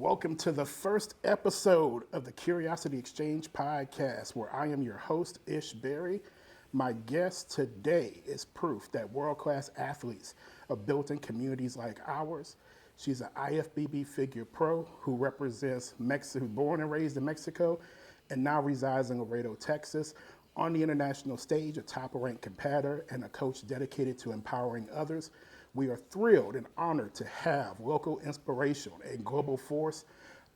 Welcome to the first episode of the Curiosity Exchange podcast, where I am your host, Ish Berry. My guest today is proof that world-class athletes are built in communities like ours. She's an IFBB figure pro who represents Mexico, born and raised in Mexico, and now resides in Laredo, Texas. On the international stage, a top-ranked competitor and a coach dedicated to empowering others. We are thrilled and honored to have local inspiration and global force,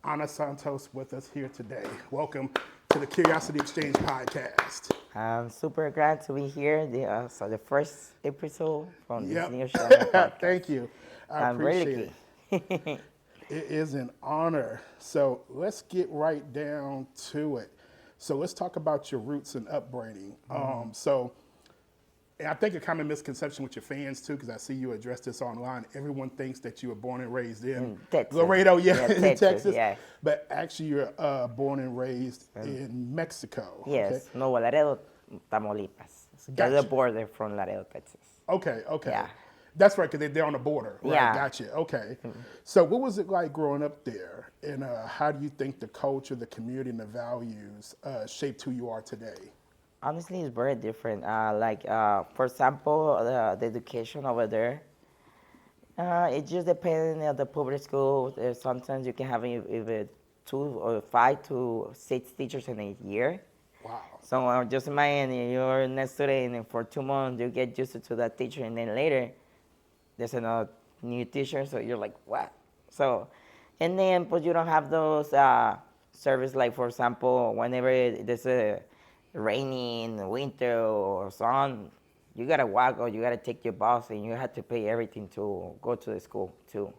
Ana Santos, with us here today. Welcome to the Curiosity Exchange podcast. I'm super glad to be here. The first episode from this new show. Thank you. I appreciate it. It is an honor. So let's get right down to it. So let's talk about your roots and upbringing. And I think a common misconception with your fans too, because I see you address this online. Everyone thinks that you were born and raised in Texas. Laredo, in Texas. Yeah. But actually, you're born and raised in Mexico. Yes, okay? no, Laredo, Tamaulipas. Gotcha. Just the border from Laredo, Texas. Okay. Yeah. That's right, because they're on the border. Right? Yeah. Gotcha. Okay. Mm-hmm. So what was it like growing up there? And how do you think the culture, the community, and the values shaped who you are today? Honestly, it's very different. For example, the education over there, it just depends on the public school. Sometimes you can have even 2 or 5 to 6 teachers in a year. Wow. So just imagine you're a next student and for 2 months you get used to that teacher, and then later there's another new teacher, so you're like, what? So, and then but you don't have those service, like for example, whenever there's a raining, winter, or sun, you gotta walk or you gotta take your bus, and you have to pay everything to go to the school too.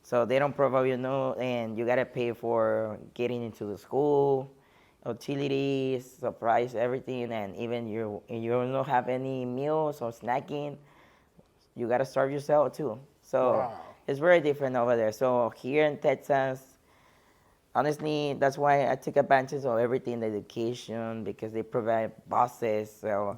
So they don't provide and you gotta pay for getting into the school, utilities, supplies, everything, and even you don't have any meals or snacking, you gotta starve yourself too. So wow. It's very different over there. So here in Texas, honestly, that's why I take advantage of everything, the education, because they provide buses. So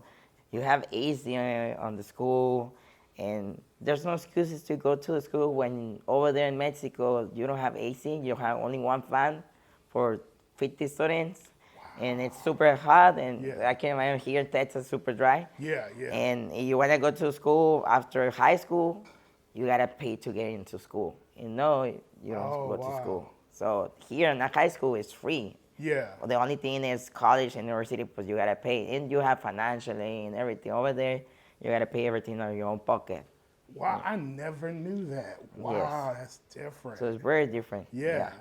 you have AC on the school, and there's no excuses to go to the school when over there in Mexico, you don't have AC. You have only one fan for 50 students. Wow. And it's super hot, and I can imagine here in Texas, super dry. Yeah. And you want to go to school after high school, you got to pay to get into school. You don't go to school. So here in high school, it's free. Yeah. The only thing is college and university, but you gotta pay, and you have financially and everything over there. You gotta pay everything out of your own pocket. Wow, I never knew that. Wow, yes. That's different. So it's very different. Yeah.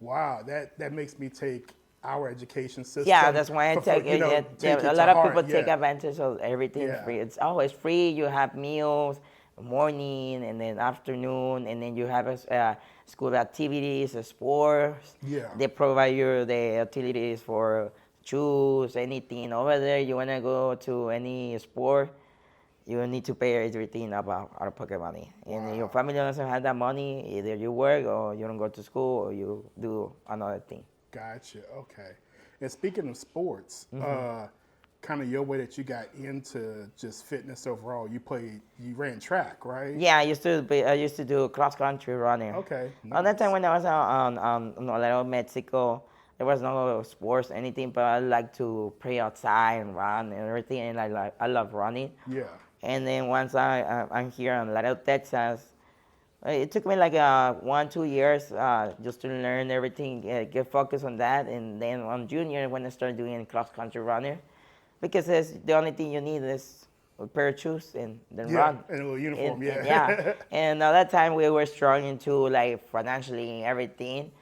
Wow, that makes me take our education system. Yeah, that's why I take it. A lot of people take advantage of everything free. It's always free. You have meals, morning and then afternoon, and then you have school activities, sports. Yeah. They provide you the utilities for shoes, anything. Over there, you want to go to any sport, you need to pay everything out of pocket money. Wow. And your family doesn't have that money, either you work or you don't go to school or you do another thing. Gotcha, okay. And speaking of sports, kind of your way that you got into just fitness overall. You ran track, right? Yeah, I used to do cross country running. Okay. Nice. At that time when I was in Laredo, Mexico, there was no sports, anything, but I like to play outside and run and everything, and I love running. Yeah. And then once I'm here in Laredo, Texas, it took me like 1-2 years just to learn everything, get focused on that, and then on junior when I started doing cross country running. Because the only thing you need is a pair of shoes and then run. And a little uniform, And at that time we were struggling too, like financially and everything.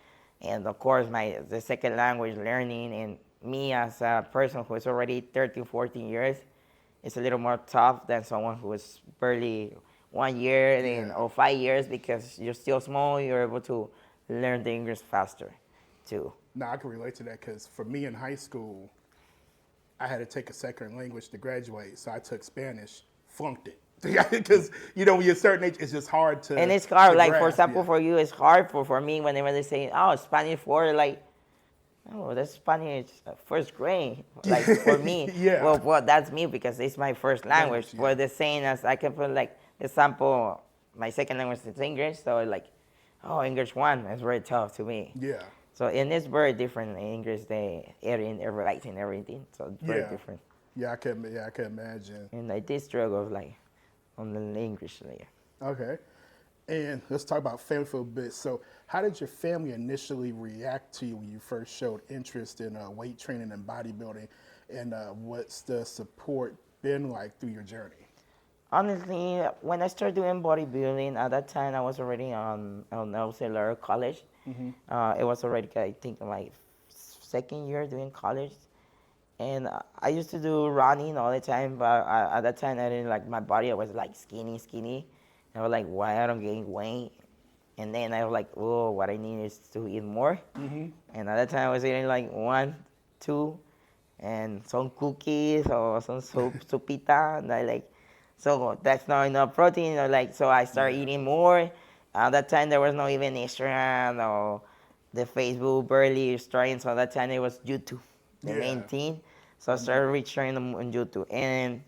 And of course the second language learning, and me as a person who is already 13, 14 years, it's a little more tough than someone who is barely 1 year or 5 years, because you're still small, you're able to learn the English faster too. No, I can relate to that, because for me in high school, I had to take a second language to graduate, so I took Spanish, flunked it. Because, when you're a certain age, it's just hard to. And it's hard, like, grasp, for example, for you, it's hard for me whenever they say, Spanish 4, like, oh, that's Spanish first grade. Like, for me, well, that's me, because it's my first language. But the same as I can put, like, example, my second language is English, so, like, oh, English 1 is very tough to me. Yeah. So, and it's very different in English, they writing everything. So, it's very Yeah. different. Yeah, I can imagine. And I did struggle, like, on the English layer. Okay. And let's talk about family for a bit. So, how did your family initially react to you when you first showed interest in weight training and bodybuilding? And what's the support been like through your journey? Honestly, when I started doing bodybuilding, at that time I was already on LCLR college. It was already, I think, my second year doing college. And I used to do running all the time, but at that time I didn't like my body. I was like skinny. And I was like, why I don't gain weight? And then I was like, oh, what I need is to eat more. And at that time I was eating like 1, 2, and some cookies or some sopita. And I like, so that's not enough protein. Or like, so I started eating more. At that time there was no even Instagram or the Facebook barely starting. So at that time it was YouTube, the main thing. So I started retraining on YouTube. And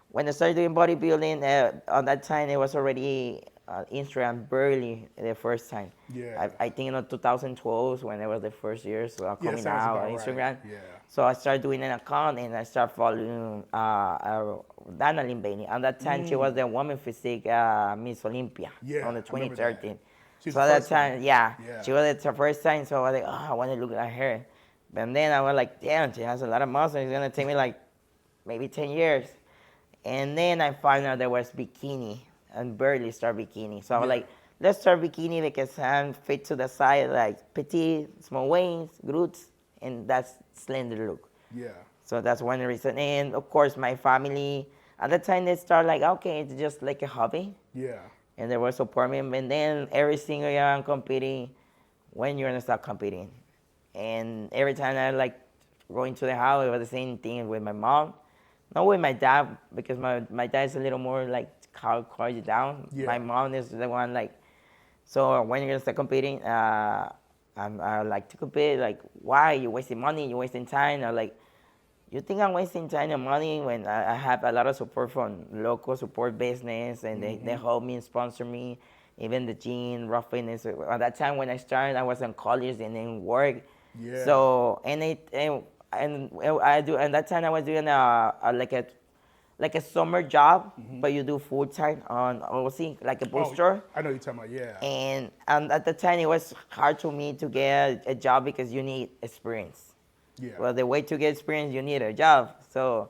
when I started doing bodybuilding, at that time it was already Instagram barely the first time. Yeah. I think in 2012 when it was the first year coming sounds out about on Instagram. right. Yeah. So I started doing an account and I started following Dana Limbani. At that time she was the woman physique Miss Olympia Yeah, on the I remember that. 2013. She's So the at that first one. time, Yeah. she was the first time. So I was like, oh, I want to look like her. But then I was like, damn, she has a lot of muscle. It's gonna take me like maybe 10 years. And then I found out there was bikini and barely start bikini. So I was like, let's start bikini because I'm fit to the side, like petite, small waist, glutes, and that's slender look. Yeah. So that's one reason. And of course, my family, at the time they start like, okay, it's just like a hobby. Yeah. And they were supporting me. And then every single year I'm competing, when you're gonna start competing? And every time I like going to the house, it was the same thing with my mom. Not with my dad, because my dad is a little more like calm you down. Yeah. My mom is the one like, so when you're gonna start competing, I like to compete. Like, why you wasting money? You wasting time? Or like, you think I'm wasting time and money when I have a lot of support from local support business and they help me and sponsor me. Even the gym, rough fitness. At that time when I started, I was in college and in work. Yeah. So and I do. And that time I was doing like a summer job, but you do full time on OC, like a bookstore. I know you're talking about, yeah. And at the time it was hard for me to get a job because you need experience. Yeah. Well, the way to get experience, you need a job. So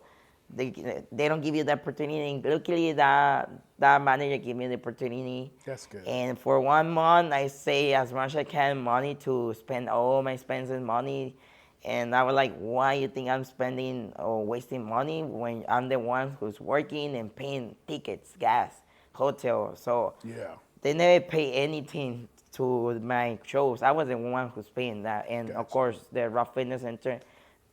they don't give you the opportunity. Luckily, that manager gave me the opportunity. That's good. And for 1 month, I save as much as I can money to spend all my expenses money. And I was like, why you think I'm spending or wasting money when I'm the one who's working and paying tickets, gas, hotel? So Yeah. they never pay anything to my shows. I was the one who's paying that. And of course, the Rough Fitness Center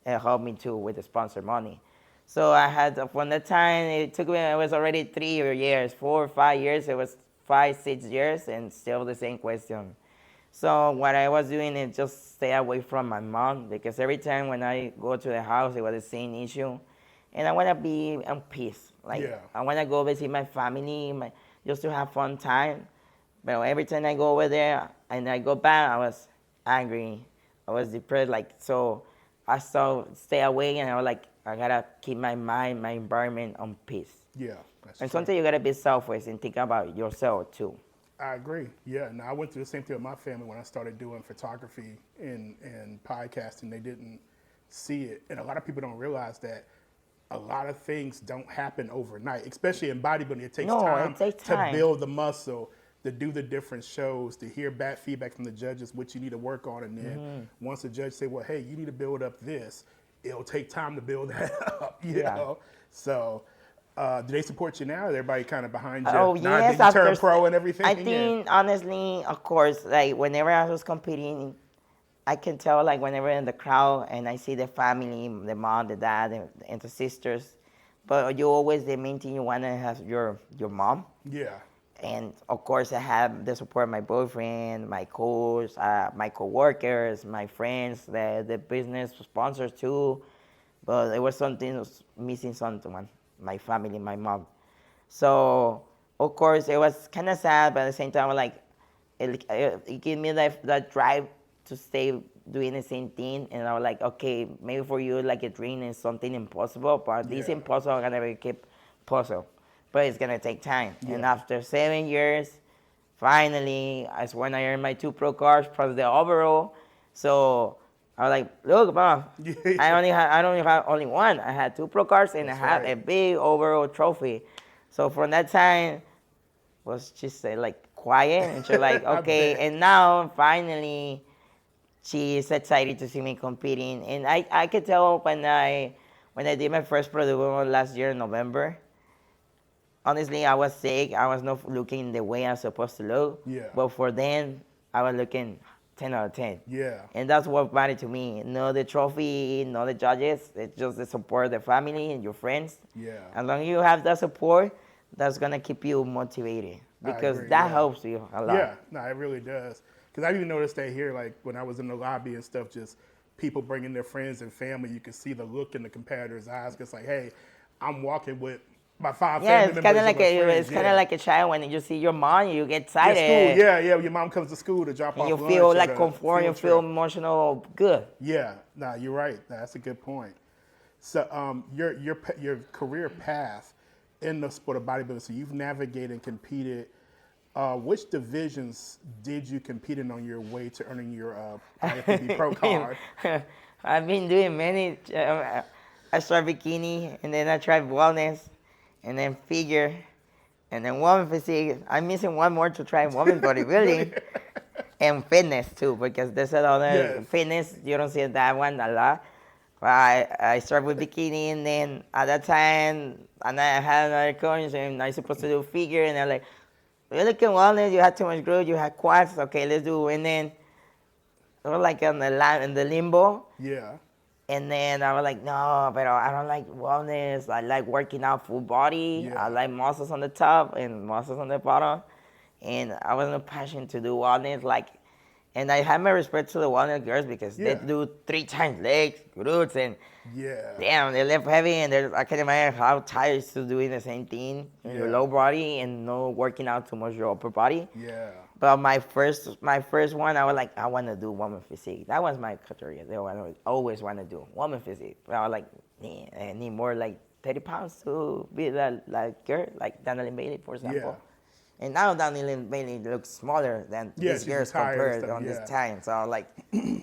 helped me too with the sponsor money. So I had, from the time it took me, it was already 3 years, 4 or 5 years. It was 5, 6 years and still the same question. So what I was doing is just stay away from my mom because every time when I go to the house, it was the same issue. And I want to be in peace. Like, I want to go visit my family, just to have fun time. But every time I go over there and I go back, I was angry. I was depressed. Like, so I started stay away and I was like, I got to keep my mind, my environment on peace. Yeah. And sometimes you got to be selfish and think about yourself too. I agree. Yeah. Now, I went through the same thing with my family when I started doing photography and podcasting. They didn't see it. And a lot of people don't realize that a lot of things don't happen overnight, especially in bodybuilding. It takes time to build the muscle, to do the different shows, to hear back feedback from the judges, what you need to work on. And then once the judge say, well, hey, you need to build up this, it'll take time to build that up, you know? So do they support you now? Is everybody kind of behind you? Oh, now yes. that you turn pro and everything? I think, honestly, of course, like whenever I was competing, I can tell, like, whenever in the crowd and I see the family, the mom, the dad, and the sisters, but you always, the main thing you want to have your mom. Yeah. And, of course, I have the support of my boyfriend, my coach, my co-workers, my friends, the business sponsors, too. But it was missing something, my family, my mom. So, of course, it was kind of sad, but at the same time, like, it gave me that drive to stay doing the same thing. And I was like, okay, maybe for you, like a dream is something impossible, but this impossible gonna be keep possible. But it's gonna take time. Yeah. And after 7 years, finally, that's when I earned my 2 pro cards plus the overall. So I was like, look, mom, I don't have only one. I had 2 pro cards and I had a big overall trophy. So from that time, was just like quiet, and she's like, okay. And now finally, she is excited to see me competing. And I could tell when I did my first pro debut last year in November. Honestly, I was sick. I was not looking the way I was supposed to look. Yeah. But for then, I was looking 10 out of 10. Yeah. And that's what mattered to me. Not the trophy, not the judges. It's just the support of the family and your friends. Yeah. As long as you have that support, that's going to keep you motivated. Because that helps you a lot. Yeah, no, it really does. Because I even noticed that here, like when I was in the lobby and stuff, just people bringing their friends and family, you can see the look in the competitor's eyes. It's like, hey, I'm walking with my 5 family members. It's kind of like a child when you see your mom, you get excited. Yeah, your mom comes to school to drop off you lunch. feel like comfort, you feel emotional good. Yeah, no, you're right. That's a good point. So your career path in the sport of bodybuilding, so you've navigated and competed. Which divisions did you compete in on your way to earning your IFBB Pro card? I've been doing many. I started bikini, and then I tried wellness, and then figure, and then woman physique. I'm missing one more to try woman bodybuilding, and fitness too, because there's another fitness. You don't see that one a lot. But I started with bikini, and then at that time, and I had another coach, and I was supposed to do figure, and they're like, you're looking wellness, you had too much growth, you had quads, okay, let's do. And then I was like in the limbo. Yeah. And then I was like, no, but I don't like wellness. I like working out full body. Yeah. I like muscles on the top and muscles on the bottom. And I wasn't passionate to do wellness. And I have my respect to the wellness girls because they do 3 times legs, glutes, and damn, they lift heavy. And I can imagine how tired to doing the same thing in your low body and no working out too much your upper body. Yeah. But my first one, I was like, I want to do woman physique. That was my criteria. I always want to do woman physique. But I was like, man, I need more like 30 pounds to be like girl, like Danielle Bailey, for example. And now Danielle Bailey looks smaller than these girls compared on this time. So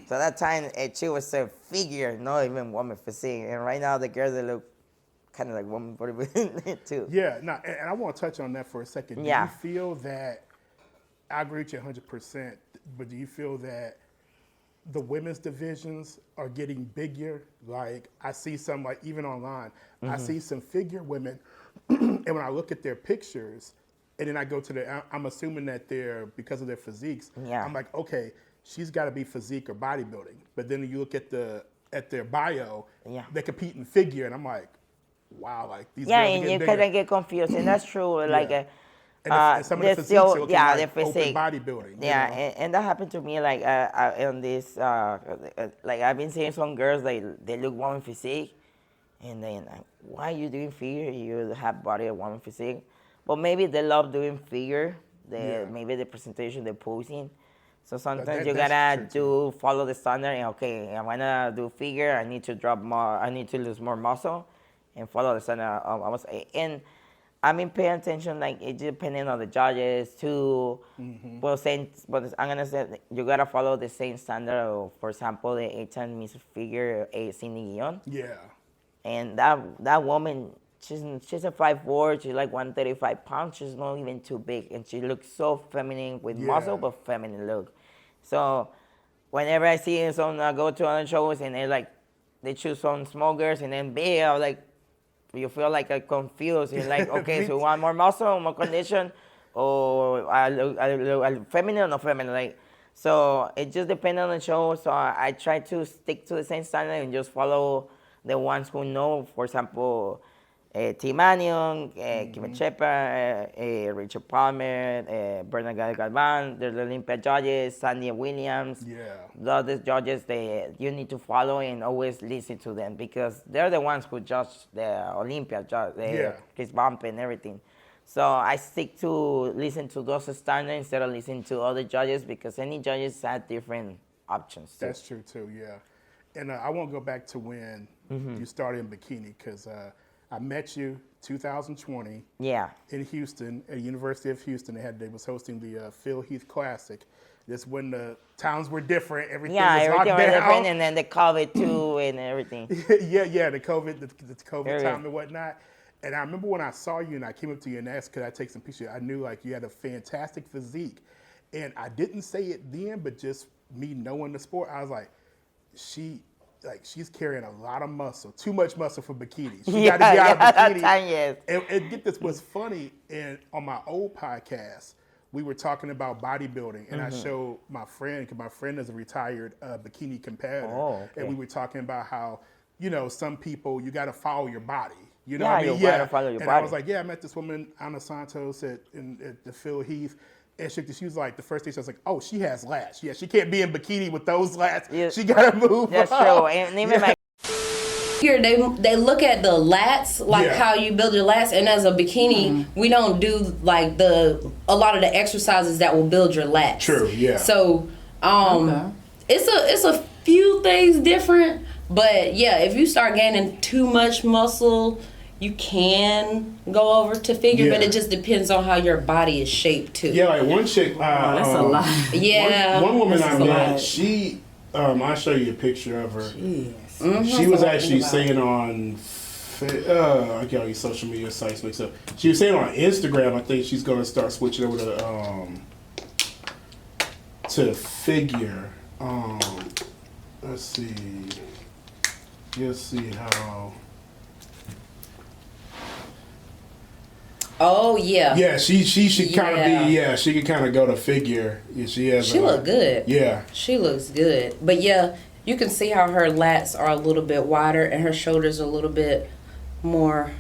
so that time she was a figure, not even woman physique. And right now the girls they look kind of like woman bodybuilding too. Yeah, no, and I want to touch on that for a second. Do you feel that? I agree with you 100%, but do you feel that the women's divisions are getting bigger? Like, I see some, like, even online, I see some figure women, and when I look at their pictures, and then I go to I'm assuming that they're, because of their physiques, I'm like, okay, she's got to be physique or bodybuilding. But then you look at their bio, they compete in figure, and I'm like, wow, like, these girls are getting bigger. And you kind of get confused, and that's true, like, and some of the physiques are looking like the physique. open bodybuilding. Yeah, and that happened to me, like, on this, like, I've been seeing some girls, like, they look woman physique, and then, like, why are you doing figure? You have body of woman physique. But maybe they love doing figure, maybe the presentation, the posing. So sometimes you gotta follow the standard, and okay, I wanna do figure, I need to drop more, I need to lose more muscle, and follow the standard. And I mean, pay attention, like, it depending on the judges, too. But I'm going to say, you got to follow the same standard of, for example, the 8-time Miss Figure, Cindy Guillon. Yeah. And that woman, she's a 5'4", she's like 135 pounds. She's not even too big. And she looks so feminine with muscle, but feminine look. So whenever I see some go to other shows and they choose some small girls and then big, I'm like, you feel like confused. You're like, okay, so want more muscle, more condition, or I look feminine or not feminine? Like, so it just depends on the show. So I try to stick to the same standard and just follow the ones who know. For example, T. Mannion, Kim Shepard, Richard Palmer, Bernard Galvan, the Olympia judges, Sandy Williams. Yeah. Those judges, you need to follow and always listen to them because they're the ones who judge the Olympia, Chris Bump and everything. So I stick to listen to those standards instead of listening to other judges because any judges have different options too. That's true too, yeah. And I won't go back to when you started in bikini because I met you 2020 in Houston at University of Houston. They was hosting the Phil Heath Classic. This when the towns were different, everything was locked down. Different, and then the COVID too and everything. the COVID Area. time and whatnot. And I remember when I saw you and I came up to you and asked, could I take some pictures? I knew like you had a fantastic physique. And I didn't say it then, but just me knowing the sport, I was like, she's carrying a lot of muscle, too much muscle for bikini. She got to be out of bikini. Yes. And get this, what's funny, and on my old podcast, we were talking about bodybuilding, and I showed my friend, because my friend is a retired bikini competitor, and we were talking about how, some people, you got to follow your body. You know what I mean? You gotta follow your body. I was like, I met this woman, Anna Santos, at the Phil Heath. And she was like, the first day, she was like, oh, she has lats. Yeah, she can't be in bikini with those lats. Yeah. She got to move. That's true. And even my here they look at the lats, like how you build your lats, and as a bikini, we don't do like a lot of the exercises that will build your lats. True, yeah. So it's a few things different, but yeah, if you start gaining too much muscle, you can go over to figure, but it just depends on how your body is shaped too. Yeah, like one chick. That's a lot. Yeah. One woman I met, she, I'll show you a picture of her. Jeez. She was actually saying on, I get all these social media sites mixed up. She was saying on Instagram, I think she's going to start switching over to figure. Let's see. You'll see how. Oh yeah. Yeah, she should kind of be. Yeah, she could kind of go to figure. Yeah, she has. She look good. Yeah. She looks good, but yeah, you can see how her lats are a little bit wider and her shoulders are a little bit more.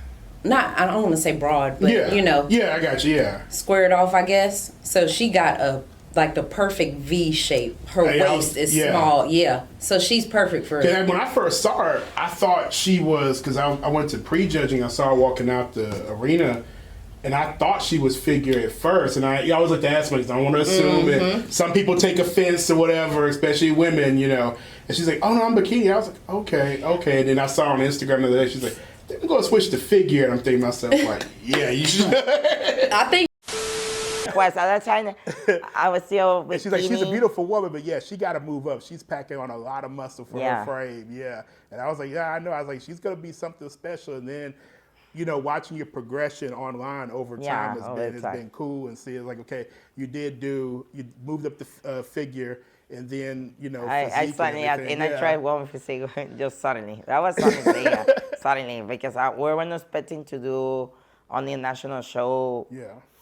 I don't want to say broad, but Yeah, I got you. Yeah. Squared off, I guess. So she got the perfect V shape. Her waist is small. Yeah. So she's perfect for it. When I first saw her, I thought she was, because I went to prejudging. I saw her walking out the arena. And I thought she was figure at first, and I always like to ask because I don't want to assume it. Some people take offense or whatever, especially women, And she's like, "Oh no, I'm bikini." I was like, "Okay." And then I saw her on Instagram the other day. She's like, "I'm gonna switch to figure," and I'm thinking to myself like, "Yeah, you should." I think. At that time, I was still bikini. And she's like, she's a beautiful woman, but yeah, she got to move up. She's packing on a lot of muscle for her frame. Yeah, and I was like, yeah, I know. I was like, she's gonna be something special, and then. Watching your progression online over time has been cool, and seeing like, okay, you moved up the figure, and then I suddenly I tried one physique just suddenly. That was suddenly because we weren't expecting to do on the national show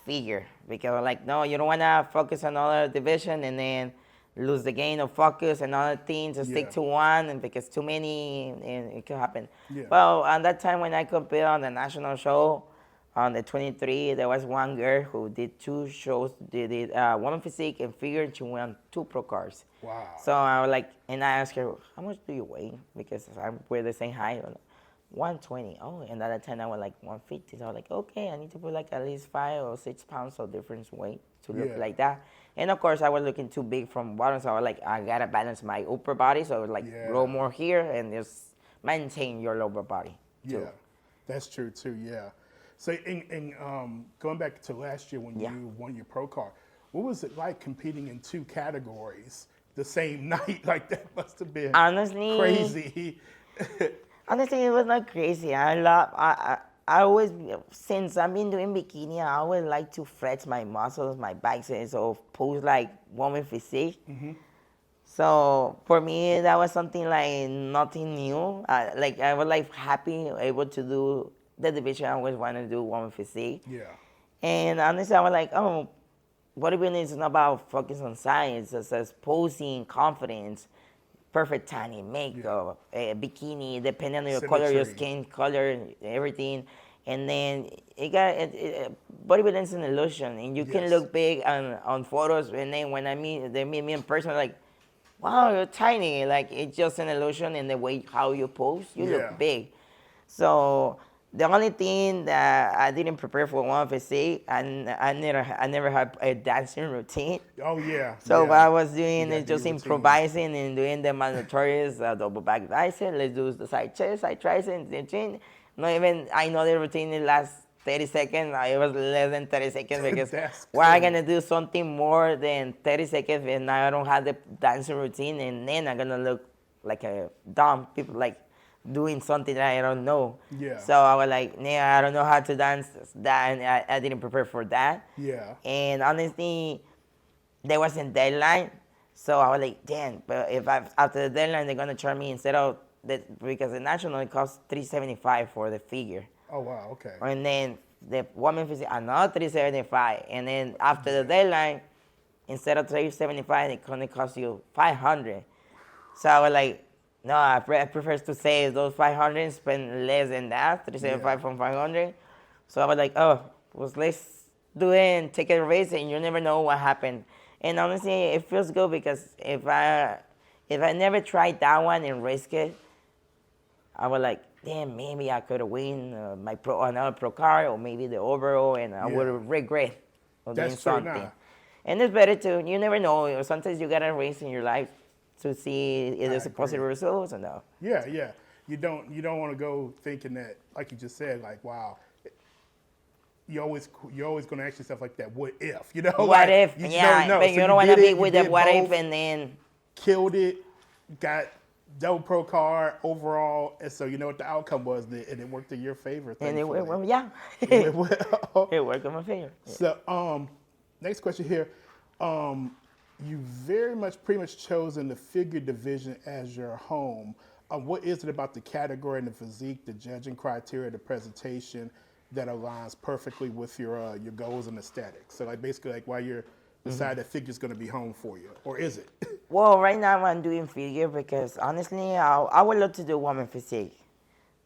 figure because we're like, no, you don't want to focus on other division and then lose the gain of focus and other things and stick to one, and because too many and it could happen. Yeah. Well, at that time when I competed on the national show on the 23, there was one girl who did 2 shows. They did woman physique and figure, and she won 2 pro cards. Wow. So I was like, and I asked her, how much do you weigh? Because we're the same height. 120. Oh, and at that time I was like 150. So I was like, okay, I need to put like at least 5 or 6 pounds of different weight to look like that. And of course, I was looking too big from bottom, so I was like, I gotta balance my upper body, so I was like, grow more here and just maintain your lower body. Too. Yeah, that's true too. Yeah. So, and going back to last year when you won your pro card, what was it like competing in 2 categories the same night? Like that must have been crazy. Honestly, it was not crazy. I always, since I've been doing bikini, I always like to flex my muscles, my biceps, or pose like woman physique. Mm-hmm. So for me, that was something like nothing new. I was like happy, able to do the division I always wanted to do, woman physique. Yeah. And honestly, I was like, oh, bodybuilding is not about focus on science. It's just posing, confidence, perfect tanning, makeup, bikini, depending on your color, your skin color, everything. And then bodybuilding is an illusion, and you can look big on photos, and then when they meet me in person, like, wow, you're tiny. Like, it's just an illusion in the way how you pose. You look big. So The only thing that I didn't prepare for one physique, I never had a dancing routine. Oh yeah. So yeah. what I was You doing gotta is do just your routine. improvising and doing the mandatories, double back bicep. Let's do the side chest, side tricep, the chin. Not even I know the routine it lasts 30 seconds. It was less than 30 seconds because That's why am I cool. gonna do something more than 30 seconds and I don't have the dancing routine and then I'm gonna look like a dumb people like doing something that I don't know. Yeah. So I was like, nah, I don't know how to dance that, and I didn't prepare for that. Yeah. And honestly, there wasn't deadline, so I was like, damn. But if after the deadline they're gonna charge me instead of that because the national it costs $375 for the figure, Oh wow. Okay. and then the woman physique another $375, and then after the deadline, instead of $375, it's gonna cost you $500. So I was like, no, I prefer to save those $500 and spend less than that, $375 Yeah. from $500. So I was like, oh, well, let's do it and take a risk, and you never know what happened. And honestly, it feels good because if I never tried that one and risk it, I was like, damn, maybe I could have win another pro card or maybe the overall, and I Yeah. would have regret of doing That's true, something. nah. And it's better to, you never know. Sometimes you gotta race in your life to see if there's a agree. positive results or no. Yeah, yeah. You don't want to go thinking that, like you just said, like wow. You're always going to ask yourself like that. What if? You know. What like, if? You just Yeah, don't know. but So you don't want to did be it, you with the did what if both, and then. killed it, got double pro card overall, and so you know what the outcome was, and it worked in your favor. And it thankfully. went, well, yeah. It went well. It worked in my favor. So, next question here. You pretty much chosen the figure division as your home. What is it about the category and the physique, the judging criteria, the presentation that aligns perfectly with your goals and aesthetics? So, like basically, like why you're decide that figure's going to be home for you, or is it? Well, right now I'm doing figure because honestly, I would love to do woman physique.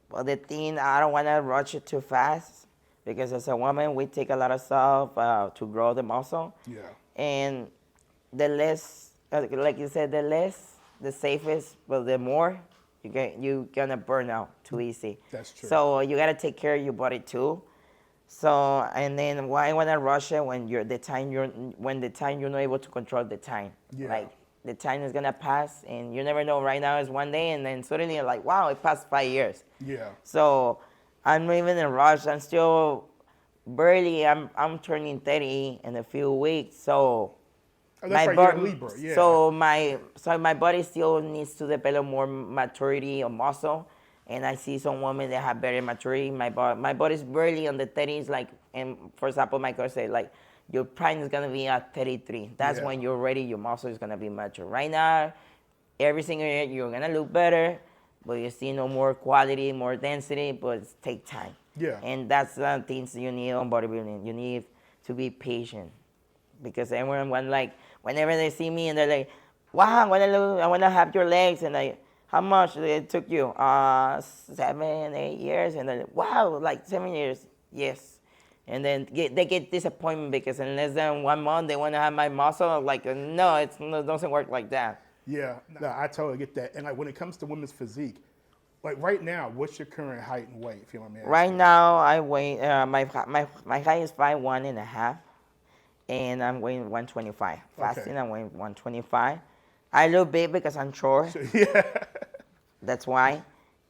But the thing, I don't want to rush it too fast because as a woman, we take a lot of stuff to grow the muscle. Yeah. And the less, like you said, the safest, but the more, you're gonna burn out too easy. That's true. So you gotta take care of your body too. So and then why I wanna rush it when you're not able to control the time. Yeah. Like the time is gonna pass, and you never know. Right now is one day, and then suddenly you're like, wow, it passed 5 years. Yeah. So I'm not even in a rush. I'm still barely. I'm turning 30 in a few weeks. So Oh, that's right. You're a Libra. Yeah. so my body still needs to develop more maturity of muscle, and I see some women that have better maturity. My body's barely on the 30s. Like, and for example, my coach said like your prime is gonna be at 33. That's Yeah. when you're ready. Your muscle is gonna be mature. Right now, every single year you're gonna look better, but you see no more quality, more density, but it takes time. Yeah. And that's the things you need on bodybuilding. You need to be patient. Because everyone whenever they see me and they're like, wow, I wanna have your legs, and like, how much it took you? 7, 8 years, and they're like, wow, like 7 years, yes. And then they get disappointment because in less than 1 month they wanna have my muscle. Like, no, it doesn't work like that. Yeah, no, I totally get that. And like when it comes to women's physique, like right now, what's your current height and weight? If you want me to ask Right you? now I weigh my height is 5'1.5". And I'm weighing 125. Fasting, I'm weighing 125. I look big because I'm short. Yeah. That's why.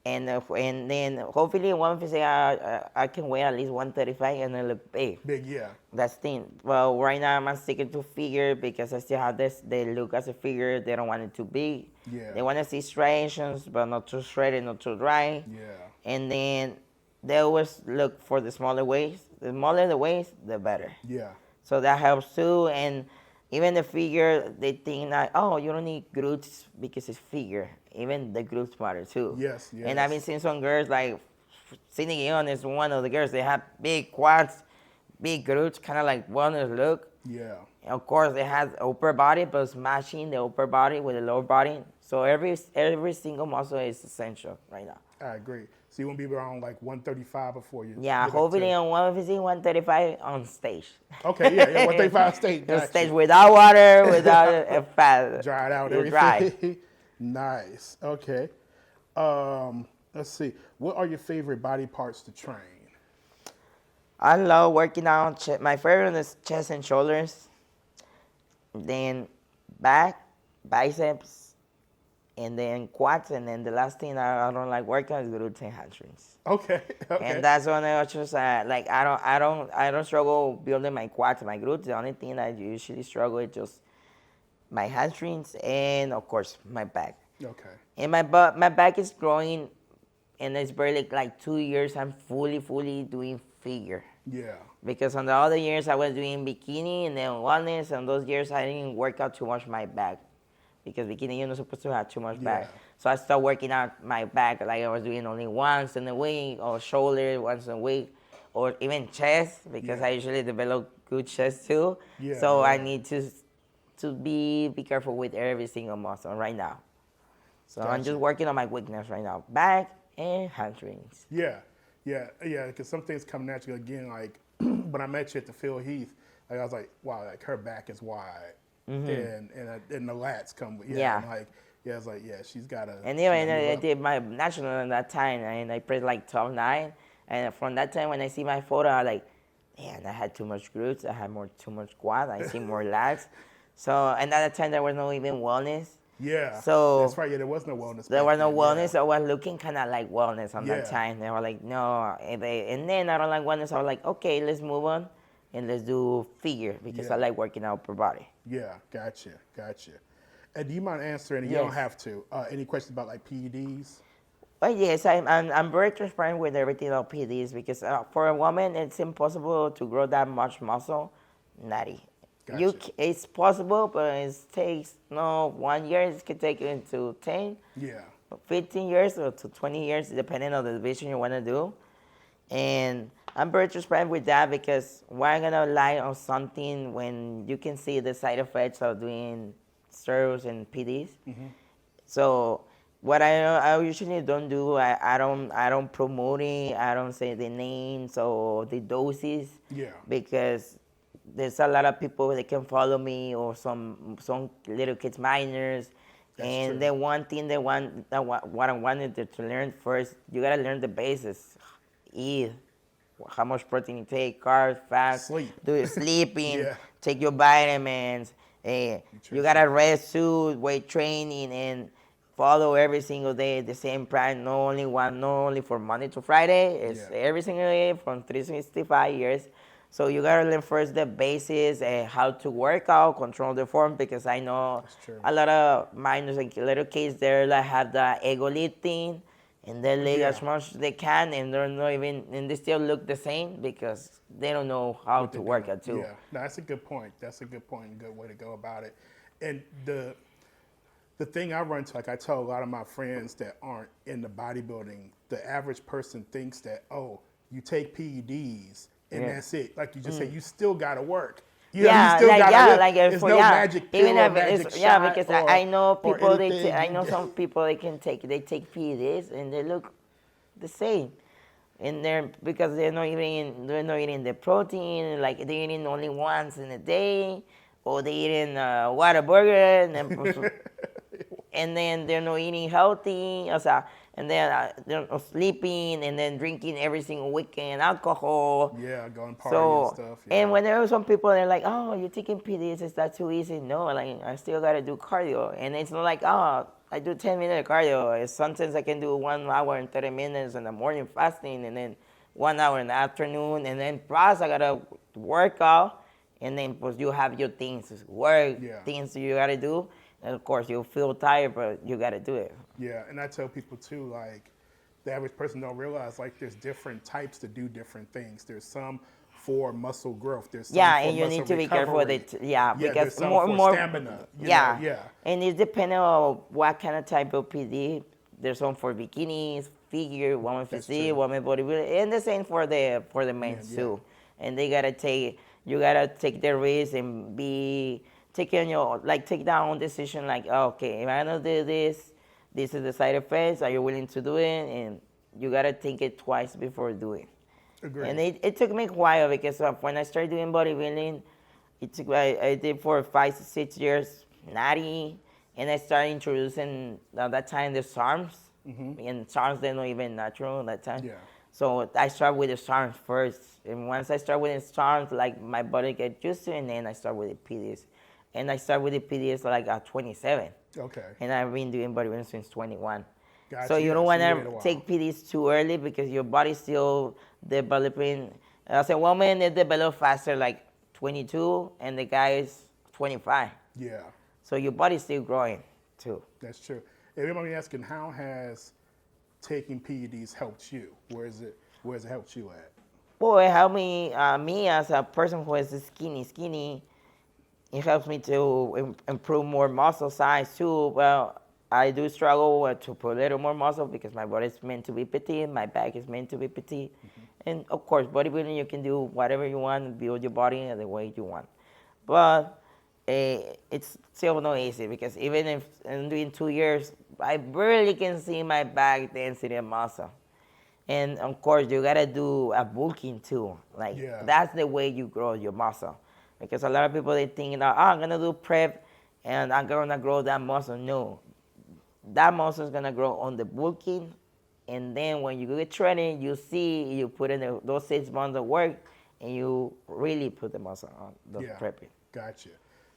And then hopefully one physique I can weigh at least 135 and I look big. Big, yeah. That's the thing. Well, right now I'm sticking to figure because I still have this. They look as a figure. They don't want it too big. Yeah. They want to see striations, but not too shredded, not too dry. Yeah. And then they always look for the smaller waist. The smaller the waist, the better. Yeah. So that helps too. And even the figure, they think that, oh, you don't need glutes because it's figure. Even the glutes matter too. Yes, yes. And I've been seeing some girls like Cindy Guion is one of the girls. They have big quads, big glutes, kind of like wellness look. Yeah. And of course, they have upper body, but it's matching the upper body with the lower body. So every single muscle is essential right now. I agree. So you want to be around like 135 before you. Yeah, get up hopefully to- on 135 on stage. Okay, yeah, 135 state. On Gotcha. stage without water, without a fat. Dry it out, You're everything. dry. Nice. Okay. Let's see. What are your favorite body parts to train? I love working out. My favorite is chest and shoulders. Then back, biceps, and then quads, and then the last thing I don't like working is glutes and hamstrings. Okay. Okay. And that's when I just like I don't struggle building my quads and my glutes. The only thing I usually struggle is just my hamstrings and of course my back. Okay. And my back is growing, and it's barely like 2 years. I'm fully doing figure. Yeah. Because on the other years I was doing bikini and then wellness, and those years I didn't work out too much my back. Because bikini, you're not supposed to have too much back. Yeah. So I started working out my back, like I was doing only once in a week, or shoulder once a week, or even chest, because I usually develop good chest too. Yeah, So yeah. I need to be careful with every single muscle right now. So I'm Gotcha. just working on my weakness right now, back and hamstrings. Yeah. Because some things come naturally. Again, like when I met you at the Phil Heath, like I was like, wow, like her back is wide, and the lats come. Yeah. And like I was like, yeah, she's got a. And even I did my national at that time, and I pressed like 12.9. And from that time, when I see my photo, I like, man, I had too much glutes. I had too much quad. I see more lats. So, and at that time, there was no even wellness. Yeah. So that's right. Yeah, there was no wellness. There back was no then, wellness. yeah. I was looking kind of like wellness on that Yeah. time. They were like, no. And then I don't like wellness. I was like, okay, let's move on and let's do figure because I Yeah. like working out per body. Yeah, gotcha. And do you mind answering? You Yes. don't have to. Any questions about like PEDs? But yes, I'm very transparent with everything about PDs because for a woman, it's impossible to grow that much muscle. Natty. Gotcha. It's possible, but it takes 1 year. It could take you into 10, Yeah. 15 years or to 20 years, depending on the division you want to do. And I'm very transparent with that because why am I going to lie on something when you can see the side effects of doing steroids and PDs? Mm-hmm. So what I usually don't do, I don't promote it. I don't say the names or the doses. Yeah. Because there's a lot of people that can follow me or some little kids minors. That's and true. the one thing what I wanted to learn first, you gotta learn the basics. Eat, how much protein you take, carbs, fats, sleeping, Yeah. take your vitamins. You gotta rest too, weight training, and follow every single day the same plan. Not only for Monday to Friday. It's every single day from 365 years. So you gotta learn first the basics and how to work out, control the form, because I know a lot of minors and little kids there that have the ego lifting and they lift as much as they can, and they're not even, and they still look the same because they don't know how to work out too. Yeah, no, that's a good point. That's a good point and good way to go about it. And the thing I run into, like I tell a lot of my friends that aren't in the bodybuilding, the average person thinks that, oh, you take PEDs and that's it. Like you just say, you still got to work. You know, you still gotta live. There's no magic pill or magic shot because or, I know people. I know anything. some people they take PEDs and they look the same, and they're because they're not eating the protein. Like they're eating only once in a day, or they eating Whataburger, and then they're not eating healthy. And then they're not sleeping, and then drinking every single weekend alcohol. Yeah, going party and stuff. Yeah. And when there are some people, they're like, "Oh, you're taking PDs, is that too easy?" No, like I still gotta do cardio, and it's not like, "Oh, I do 10-minute cardio." Sometimes I can do 1 hour and 30 minutes in the morning fasting, and then 1 hour in the afternoon, and then plus I gotta work out, and then plus you have your things, things you gotta do. And of course, you'll feel tired, but you got to do it. Yeah, and I tell people too, like, the average person don't realize, like, there's different types to do different things. There's some for muscle growth. There's some for and you muscle need to be careful with it. recovery. Because there's some more for stamina. You know, and it's depending on what kind of type of PD. There's some for bikinis, figure, woman physique, woman bodybuilding, and the same for the men too. And you gotta take the risk and be taking take their own decision. Like, okay, if I don't do this is the side effects. Are you willing to do it? And you gotta think it twice before doing. Agreed. And it took me a while because when I started doing bodybuilding, I did for 5 to 6 years, natty, and I started introducing at that time the SARMs. And SARMs, they're not even natural at that time. Yeah. So I start with the SARMs first. And once I start with the SARMs, like my body gets used to it, and then I start with the PEDs. And I start with the PEDs like at 27. Okay. And I've been doing bodybuilding since 21. Gotcha. So you Yeah, don't so want you wait a to while. take PEDs too early because your body's still developing. As a woman, they develop faster, like 22, and the guy is 25. Yeah, So your body's still growing too. that's true. Everybody asking, how has taking PEDs helped you? Where's it helped you at? Well, it helped me as a person who is skinny. It helps me to improve more muscle size too. Well, I do struggle to put a little more muscle because my body is meant to be petite, my back is meant to be petite. And of course, bodybuilding, you can do whatever you want, build your body the way you want. But it's still not easy because even if I'm doing 2 years, I barely can see my back density and muscle. And of course, you gotta do a bulking too. Like that's the way you grow your muscle. Because a lot of people they think, oh, I'm gonna do prep and I'm gonna grow that muscle. No, that muscle is gonna grow on the bulking, and then when you get training, you see you put in those 6 months of work, and you really put the muscle on the prepping. Gotcha.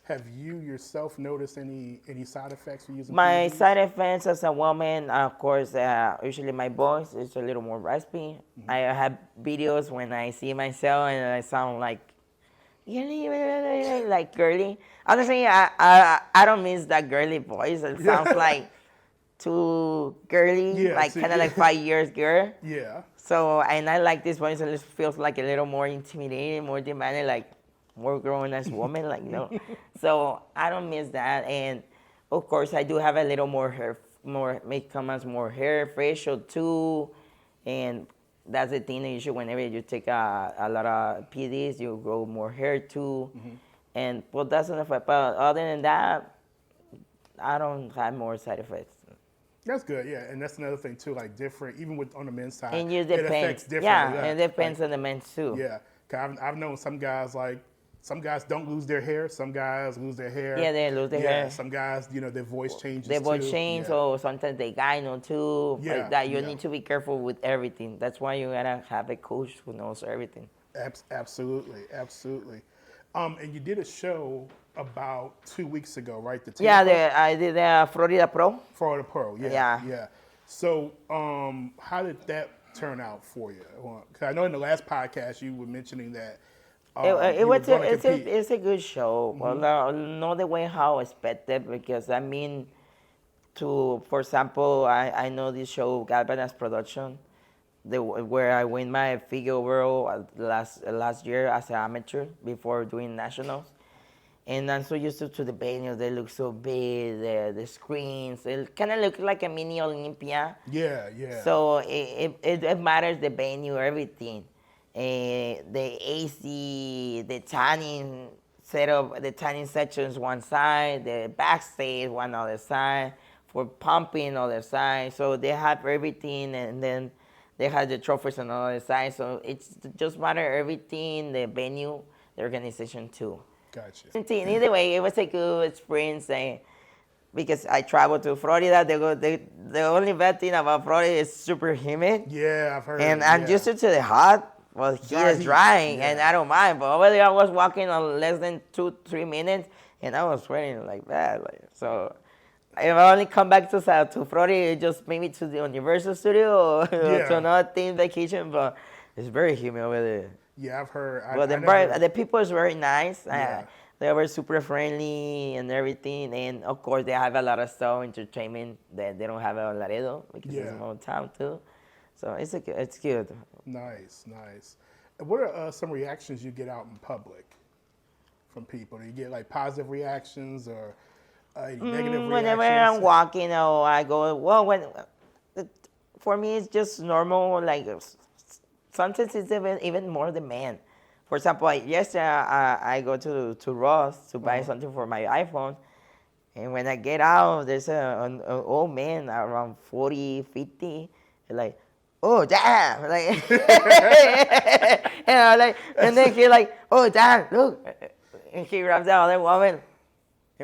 Have you yourself noticed any side effects for using My PEDs? side effects as a woman, of course, usually my voice is a little more raspy. I have videos when I see myself and I sound like girly. Honestly, I don't miss that girly voice. It sounds like too girly, kind of like 5 years girl. Yeah. So, and I like this voice. It feels like a little more intimidating, more demanding, like more grown as woman, like, you know. So I don't miss that. And of course, I do have a little more hair, more hair, facial too. And that's the thing that you should, whenever you take a lot of PDs, you grow more hair too. And well, that's an effect. But other than that, I don't have more side effects. That's good, yeah, and that's another thing too. Like different, even with on the men's side, And you it depends. affects differently. Yeah, it depends on the men too. Yeah, 'cause I've known some guys don't lose their hair. Some guys lose their hair. Yeah, they lose their hair. Some guys, their voice changes. Their voice too. change, Yeah. or sometimes they gyno too. Yeah, Like that, you yeah. need to be careful with everything. That's why you gotta have a coach who knows everything. Absolutely. And you did a show about 2 weeks ago, right? I did Florida Pro. Florida Pro. Yeah. Yeah. So, how did that turn out for you? Because I know in the last podcast you were mentioning that It's a good show. Well, not the way how I expected, because I mean, for example, I know this show Galvanize Production, where I win my figure overall last year as an amateur before doing nationals. And I'm so used to the venues. They look so big, the screens. It kind of looks like a mini Olympia. Yeah. So it matters, the venue, everything. The AC, the tanning setup, the tanning sections one side, the backstage one other side, for pumping other side. So they have everything, and then they have the trophies on the other side. So it's just matter everything, the venue, the organization too. Gotcha. Either way, it was a good experience. Because I traveled to Florida, the only bad thing about Florida is super humid. Yeah, I've heard. And I'm used to the hot. Well, here is dry, and I don't mind. But over there, I was walking on less than 2-3 minutes, and I was sweating like that. So if I only come back to Florida, just maybe to the Universal Studio or to another theme vacation. But it's very humid over there. Yeah, I've heard. The people is very nice. Yeah. They were super friendly and everything. And of course, they have a lot of stuff, entertainment that they don't have in Laredo, because it's a small town too. So it's good. Nice. And what are some reactions you get out in public from people? Do you get like positive reactions or negative reactions? Whenever I'm walking, or I go, for me, it's just normal. Like sometimes it's even more demand. For example, yesterday I go to Ross to buy something for my iPhone. And when I get out, there's an old man around 40, 50, like, oh, damn. Like, and then he like, oh, damn, look. And he grabs the other woman.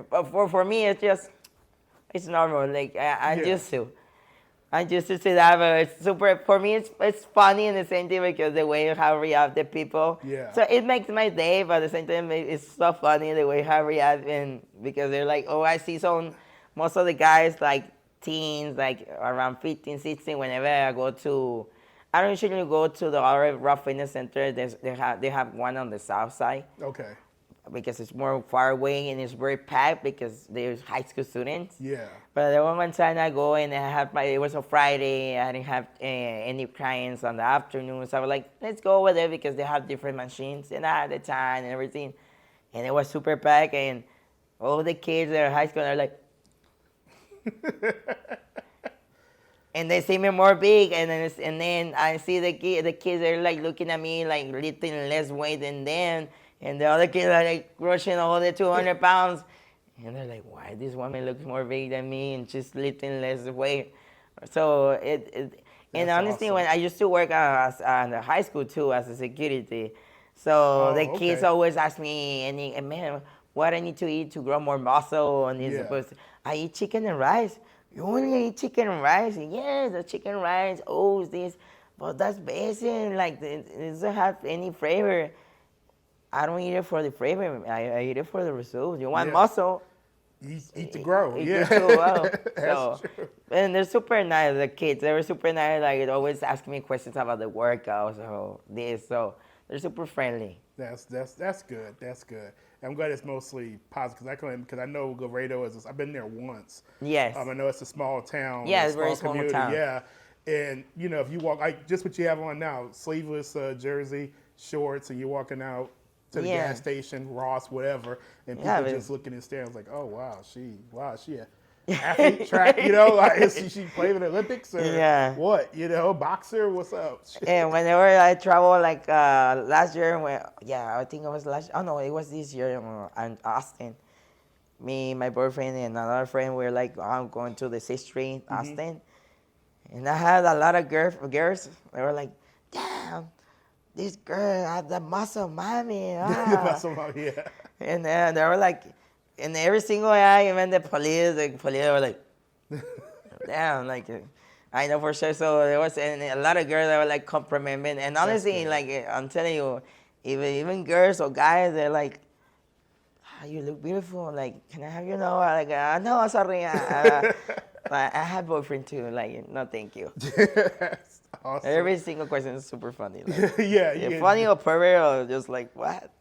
But for me, it's normal. Like, I used to. I used to say that, but it's super, for me, it's funny in the same time because the way how react the people. Yeah. So it makes my day, but at the same time, it's so funny the way how react, and because they're like, oh, I see most of the guys, like teens, like around 15, 16, whenever I don't usually go to the other Raw Fitness Center. They have one on the south side. Okay. Because it's more far away and it's very packed because there's high school students. Yeah. But there was one time I go and it was a Friday. I didn't have any clients on the afternoon. So I was like, let's go over there because they have different machines and I had the time and everything. And it was super packed and all the kids that are high school are like, and they see me more big, and then I see the kids are like looking at me like lifting less weight than them. And the other kids are like crushing all the 200 pounds. And they're like, why this woman looks more big than me and she's lifting less weight? So and honestly, awesome. when I used to work in the high school too as a security. So the kids always ask me, man, what I need to eat to grow more muscle? And he's supposed to, I eat chicken and rice. You only eat chicken and rice? Yes, the chicken and rice, oats, this. But that's basic, like it doesn't have any flavor. I don't eat it for the flavor. I eat it for the results. You want muscle? Eat to grow. Eat Yeah. to grow. That's true. And they're super nice. The kids, they were super nice. Like, they always ask me questions about the workouts or this. So they're super friendly. That's good. That's good. I'm glad it's mostly positive because I know Laredo I've been there once. Yes. I know it's a small town. Yeah, it's a very small community. town. Yeah. And, if you walk, like just what you have on now, sleeveless jersey, shorts, and you're walking out to the gas station, Ross, whatever, and people just looking and staring. It's like, oh, wow, she a athlete, track, like, is she playing in the Olympics or what, boxer, what's up? And whenever I travel, like last year, I think it was it was this year in Austin. Me, my boyfriend, and another friend were like, I'm going to the 6th Street, Austin. And I had a lot of girls. They were like, damn, this girl had the muscle mommy. The muscle mommy, yeah. And they were like, and every single guy, even the police were like, damn, like, I know for sure. So there was a lot of girls that were like complimenting. And honestly, like, I'm telling you, even girls or guys, they're like, you look beautiful. Like, can I have your number? Like, no, sorry. I have a boyfriend too. Like, no, thank you. Awesome. Every single question is super funny. Like, yeah. Funny or pervert or just like, what?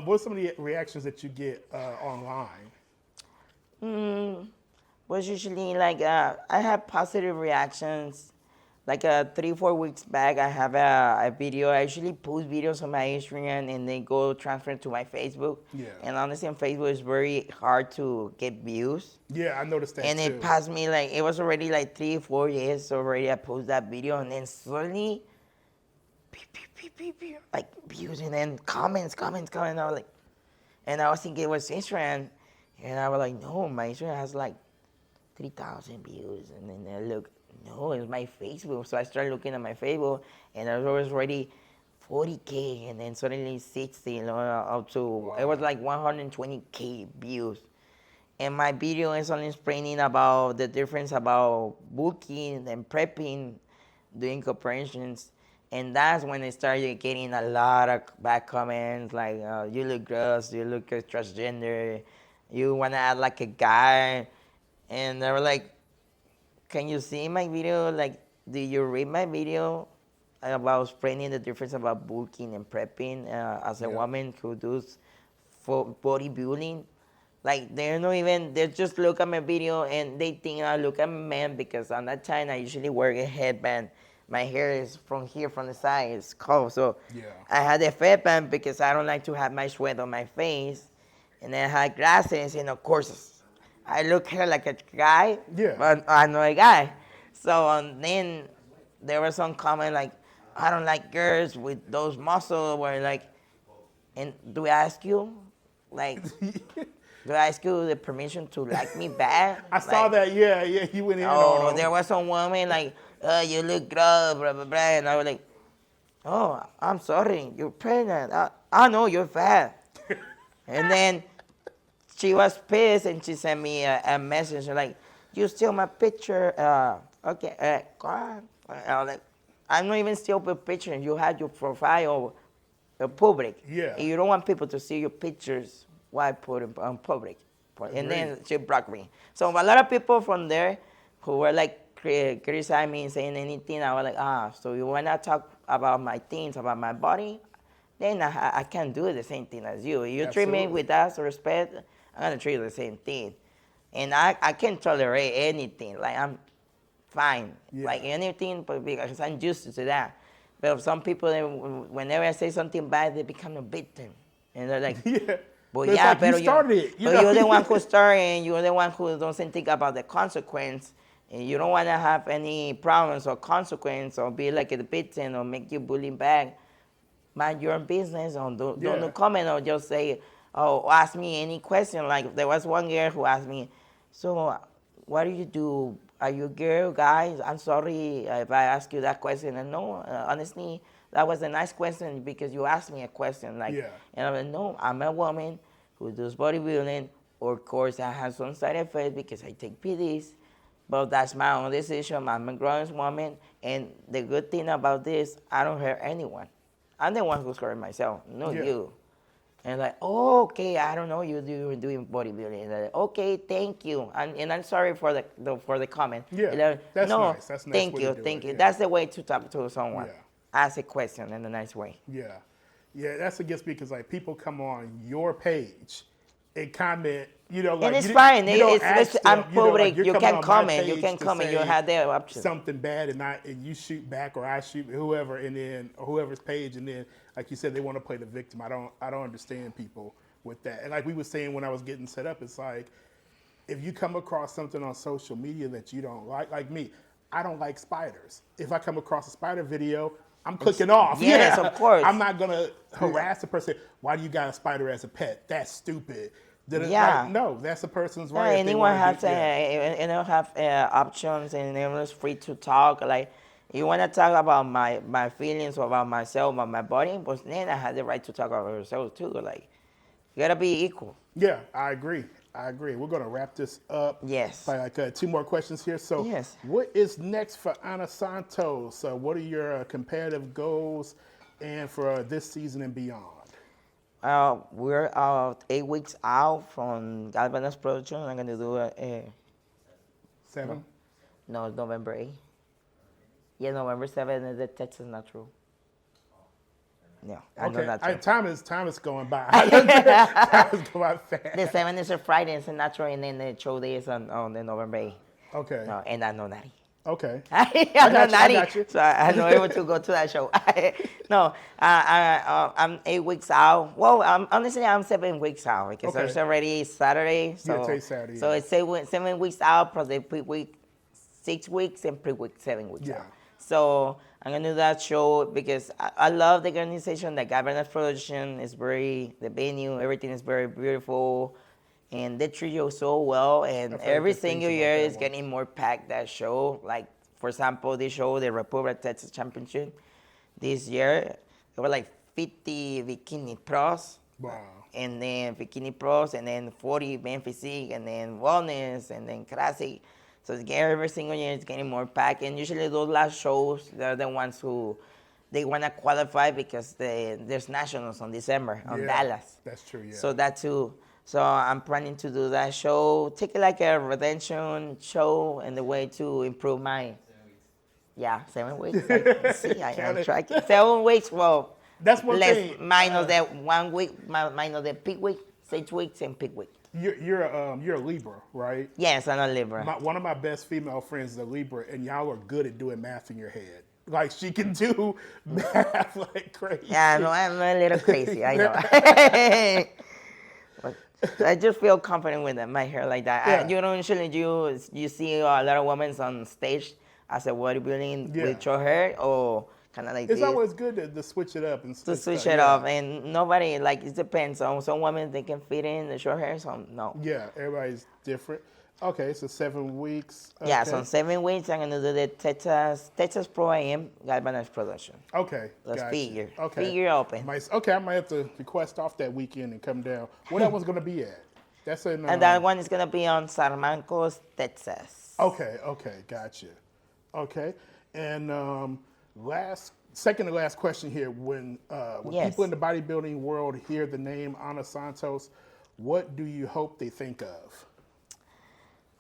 What's some of the reactions that you get online? Was usually like, I have positive reactions. Like 3-4 weeks back, I have a video. I usually post videos on my Instagram and they go transfer to my Facebook. Yeah. And honestly, on Facebook, it's very hard to get views. Yeah, I noticed that and too. it passed me like, it was already like 3-4 years already I posted that video. And then suddenly, like views and then comments. I was like, and I was thinking it was Instagram. And I was like, no, my Instagram has like 3,000 views. And then I look. No, it's my Facebook. So I started looking at my Facebook, and I was already 40K, and then suddenly 60, up to, it was like 120K views. And my video is only explaining about the difference about bulking and prepping, doing operations. And that's when I started getting a lot of bad comments, like, you look gross, you look transgender, you want to act like a guy. And they were like, can you see my video? Like, do you read my video about explaining the difference about bulking and prepping as a woman who does for bodybuilding? Like, they just look at my video and they think I look at a man because on that time I usually wear a headband. My hair is from here, from the side, it's cold. So I had a headband because I don't like to have my sweat on my face. And then I had glasses and of course, I look here like a guy, but I'm not a guy. So then there was some comment like, I don't like girls with those muscles where like, and do I ask you? Like, do I ask you the permission to like me bad? I saw that, yeah, you went in on them. There was some woman like, you look gross, blah, blah, blah. And I was like, oh, I'm sorry, you're pregnant. I know you're fat. And then she was pissed and she sent me a message like, you steal my picture. Okay, God. Like, I'm not even steal your picture. You had your profile public. Yeah. And you don't want people to see your pictures. Why put it on public? And then she blocked me. So a lot of people from there who were like criticizing me and saying anything, I was like, so you want to talk about my things, about my body? Then I can't do the same thing as you. You treat me with that respect, I'm going to treat you the same thing. And I can tolerate anything. Like, I'm fine. Yeah. Like, anything, but because I'm used to that. But some people, whenever I say something bad, they become a victim. And they're like, Yeah. but it's yeah, like but you started it. you're the one who started, and you're the one who doesn't think about the consequence. And you don't want to have any problems or consequence or be like a victim or make you bullying back. Mind your own business, or don't comment, or just say, ask me any question. Like, there was one girl who asked me, so what do you do? Are you a girl, guys? I'm sorry if I ask you that question. And no, honestly, that was a nice question because you asked me a question. Like, and I'm like, no, I'm a woman who does bodybuilding. Of course, I have some side effects because I take PEDs, but that's my own decision. I'm a grown woman, and the good thing about this, I don't hurt anyone. I'm the one who's hurting myself, not you. And like, okay, I don't know you doing bodybuilding. Like, okay, thank you. And I'm sorry for the comment. Yeah, like, that's no, nice. That's nice. Thank you, thank you. That's the way to talk to someone. Yeah. Ask a question in a nice way. Yeah. Yeah, that's a gift because like people come on your page and comment, like, and it's fine. I'm public. Like, you can comment. You can comment. You have the option. Something bad and you shoot back or I shoot whoever and then or whoever's page and then like you said they want to play the victim. I don't understand people with that. And like we were saying when I was getting set up, it's like if you come across something on social media that you don't like me, I don't like spiders. If I come across a spider video, I'm clicking off. Yes, of course. I'm not gonna harass the person. Why do you got a spider as a pet? That's stupid. Yeah. Like, no, that's a person's right. Yeah, anyone has options, and everyone's free to talk. Like, you want to talk about my feelings or about myself, about my body, but then I have the right to talk about yourself too. Like, you gotta be equal. Yeah, I agree. We're gonna wrap this up. Yes. By like 2 more questions here. So, yes. What is next for Ana Santos? What are your competitive goals, and for this season and beyond? We're 8 weeks out from Galvanized production. I'm gonna do a 7. No, it's November 8th. Yeah, November 7th is the Texas Natural. Yeah, I know that. Time is going by. Time is going fast. The 7th is a Friday, it's a natural, and then the show day is on the November 8th. Okay. No, and I know that. Okay. I'm not I got you. so I'm not able to go to that show. No, I'm 8 weeks out. Well, honestly, I'm 7 weeks out because there's already Saturday. So, today's Saturday. So it's 7 weeks out plus the pre-week 6 weeks and pre-week 7 weeks out. So I'm going to do that show because I love the organization. The Galvanized production is the venue, everything is very beautiful. And they treat you so well, and every single year is getting more packed, that show. Like, for example, this show, the Republic Texas Championship, this year, there were like 50 bikini pros. Wow. And then bikini pros, and then 40 men physique, and then wellness, and then classic. So every single year it's getting more packed. And usually those last shows, they're the ones who they want to qualify because there's nationals on December on Dallas. That's true, yeah. So that too. So I'm planning to do that show, take it like a redemption show and the way to improve my, 7 weeks. See, I am tracking. 7 weeks, well, that's one thing. Minus that 1 week, minus the peak week, 6 weeks and peak week. You're a Libra, right? Yes, I'm a Libra. One of my best female friends is a Libra, and y'all are good at doing math in your head. Like, she can do math like crazy. Yeah, no, I'm a little crazy, I know. I just feel confident with my hair like that. Yeah. You know, usually you see a lot of women on stage as a bodybuilding with short hair or kind of like it's this. always good to switch it up. To switch it up. And nobody, like, it depends. Some women, they can fit in the short hair, some no. Yeah, everybody's different. Okay, so 7 weeks. Okay. Yeah, so in 7 weeks, I'm going to do the Texas Pro AM Galvanized production. Okay, That's figure. Okay. Figure open. I might have to request off that weekend and come down. Where that one's going to be at? That's in. And that one is gonna be on Sarmancos, Texas. Okay, gotcha. Okay, and second to last question here. When Yes. people in the bodybuilding world hear the name Ana Santos, what do you hope they think of?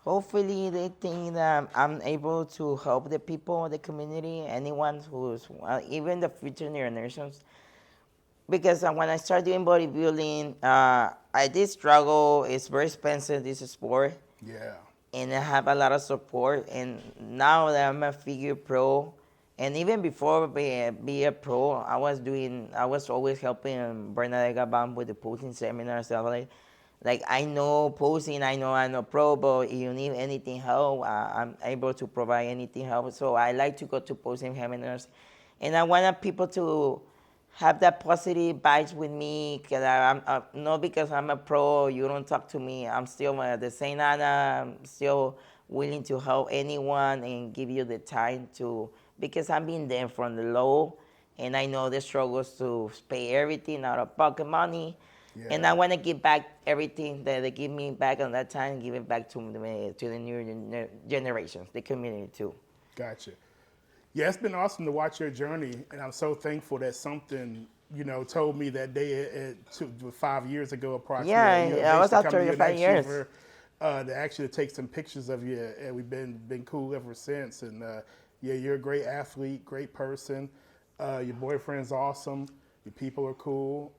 Hopefully, they think that I'm able to help the people, the community, anyone who's, even the future generations. Because when I started doing bodybuilding, I did struggle. It's very expensive, this sport. Yeah. And I have a lot of support. And now that I'm a figure pro, and even before be a pro, I was always helping Bernadette Gabon with the posing seminars. Like I know posing, I know I'm a pro, but if you need anything help, I'm able to provide anything help. So I like to go to posing seminars, and I want people to have that positive vibes with me. Cause I'm not because I'm a pro, you don't talk to me. I'm still the same Ana. I'm still willing to help anyone and give you the time to, because I've been there from the low, and I know the struggles to pay everything out of pocket money. Yeah. And I want to give back everything that they give me back on that time, give it back to the new generations, the community too. Gotcha. Yeah, it's been awesome to watch your journey, and I'm so thankful that something, told me that day 5 years ago approximately. Yeah, I was out 35 years. To actually take some pictures of you, and we've been cool ever since. And yeah, you're a great athlete, great person. Your boyfriend's awesome. Your people are cool.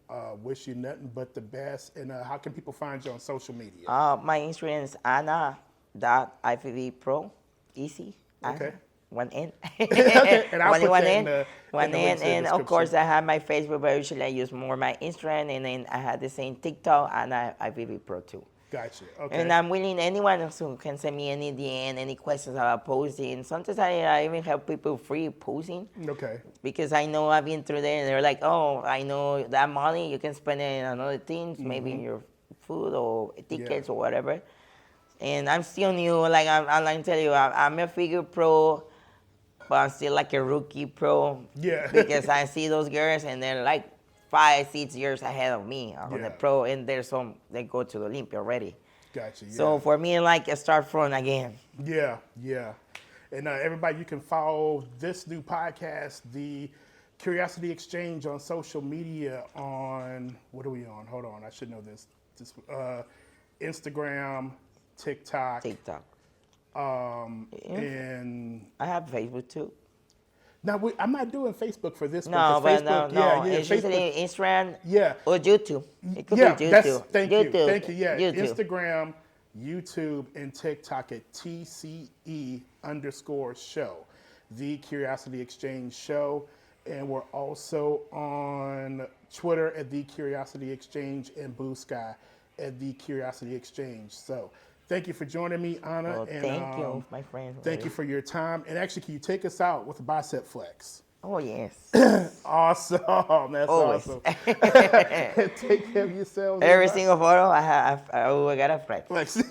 Wish you nothing but the best. And how can people find you on social media? My Instagram is Ana.IFBB Pro. Easy. Okay. Ana. One N. Okay. And I'll put one that N. in the links in the And of description. course, I have my Facebook, but usually I use more my Instagram. And then I have the same TikTok, Ana.IFBB Pro too. Gotcha. Okay. And I'm willing, anyone else who can send me any DM, any questions about posing. Sometimes I even help people free posing. Okay. Because I know I've been through there, and they're like, oh, I know that money, you can spend it on other things, maybe in your food or tickets or whatever. And I'm still new. Like, I'm like to tell you, I'm a figure pro, but I'm still like a rookie pro. Yeah. Because I see those girls, and they're like 5, 6 years ahead of me on the pro, and there's some they go to the Olympia already. Gotcha. Yeah. So for me, like, I start from again. Yeah. And everybody, you can follow this new podcast, the Curiosity Exchange, on social media on, what are we on? Hold on, I should know this. Instagram, TikTok. And I have Facebook too. now I'm not doing Facebook for this. No, because but Facebook, no. Yeah, It's Facebook, usually Instagram yeah, or YouTube. It could yeah. be YouTube. Thank you. Yeah, YouTube. Instagram, YouTube, and TikTok at TCE_show, the Curiosity Exchange Show, and we're also on Twitter at the Curiosity Exchange and Blue Sky at the Curiosity Exchange. So, thank you for joining me, Ana. Well, and, thank you, my friend. Thank you for your time. And actually, can you take us out with a bicep flex? Oh, yes. Awesome. That's Always. awesome. Take care of yourselves. Every single photo I got a flex. Flex.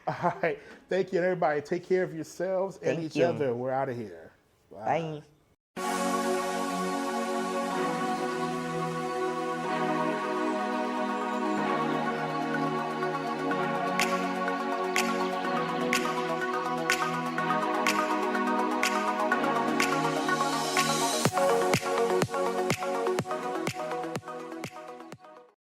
All right. Thank you, everybody. Take care of yourselves and Thank each you. other. We're out of here. Bye.